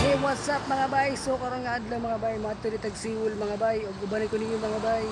Hey, what's up mga bay? So karong adlaw mga bay, mga turitag siwol mga bay, ug ubanay ko ninyo mga bay.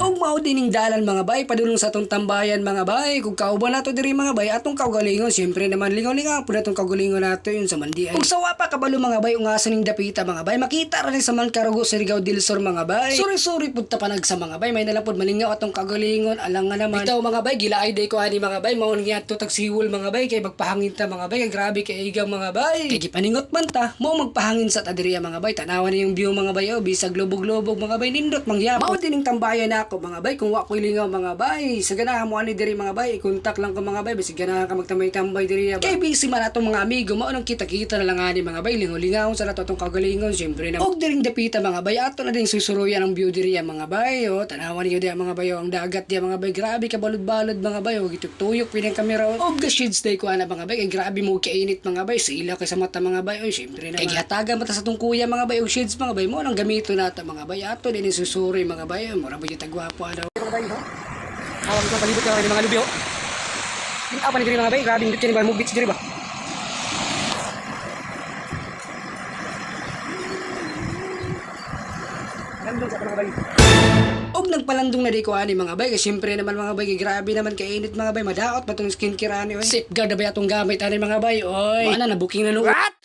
Og mao dining dalan mga bay padulong sa atong tambayan mga bay. Kung kauban nato diri mga bay atong kaugalingon, syempre naman lingaw-lingaw pud atong kaugalingon nato yun sa mandiay. Ug sawa pa kabalo mga bay unga ning dapita mga bay, makita ra ni sa man karugo sa Surigao del Sur mga bay. Suri-suri pud ta panag sa mga bay, may nalang pud malingaw atong kaugalingon alang nga naman. Bitaw mga bay, gilaay day ko ani mga bay, mao ni ato tag siwol mga bay kay magpahangin ta mga bay, kay grabe kay igang mga bay. Kay gipaningot man ta, mao magpahangin sa ta diri mga bay, tanawan ni yung view mga bay, oh, bisag lubog-lubog mga bay, nindot mangyapon. Mao dining tambayan nako mga bay, kung wa ko'y lingaw mga bay, sa ganahan mo ani diri mga bay, i-contact lang ko mga bay, bisig ganahan ka magtambay-tambay diri ba. Kay busy man atong mga amigo, mao nang kita-kita na lang ani mga bay, lingaw-lingaw sa nato atong kagalingon, syempre na. Og diring dapita mga bay, ato na ding susuruyan ang view diri mga bay, oh, tanawan niyo di mga bay, oh, ang dagat di mga bay, grabe ka balod-balod mga bay, oh, gituyok pinang kamera, og gashid day ko ana mga bay, kay grabe mo kainit mga bay, sila kay sa mata mga bay, oh, syempre na. Kay gihatagan mata sa tong kuya mga bay, og shades mga bay, mo nang gamito nata mga bay, ato din susuri mga bay, mura ba yung tagwapo ano. Mga bay, ha? Awang ko palibot ka ng mga lubyo. Apa ni diri mga bay, grabe indot yan ba mo beach diri ba? Landong sa mga bay. Og nagpalandong na di ko ani mga bay, kasi syempre naman mga bay, grabe naman kainit mga bay, madaot pa tong skincare ani oy. Safeguard na ba atong gamit ani mga bay, oy. Mana na booking na no. What?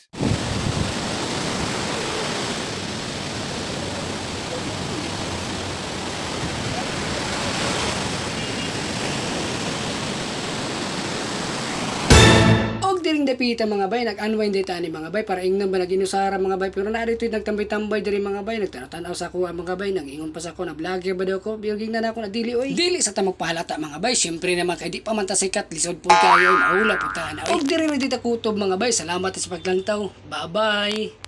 Diring dapita mga bay, nag-unwind data ni mga bay para ingnan ba naginusara mga bay, pero narito nagtambay-tambay diri mga bay, nagtanong sa kuha mga bay, nag-ingon pa sa ko na vlogger ba daw ko, biyoging na ako na dili oy. Dili sa ta magpahalata mga bay, syempre naman kay di pa man ta sikat, lisod pud kayo, maula pud ta na. Og diri na dita kutob mga bay, salamat sa paglantaw. Bye-bye.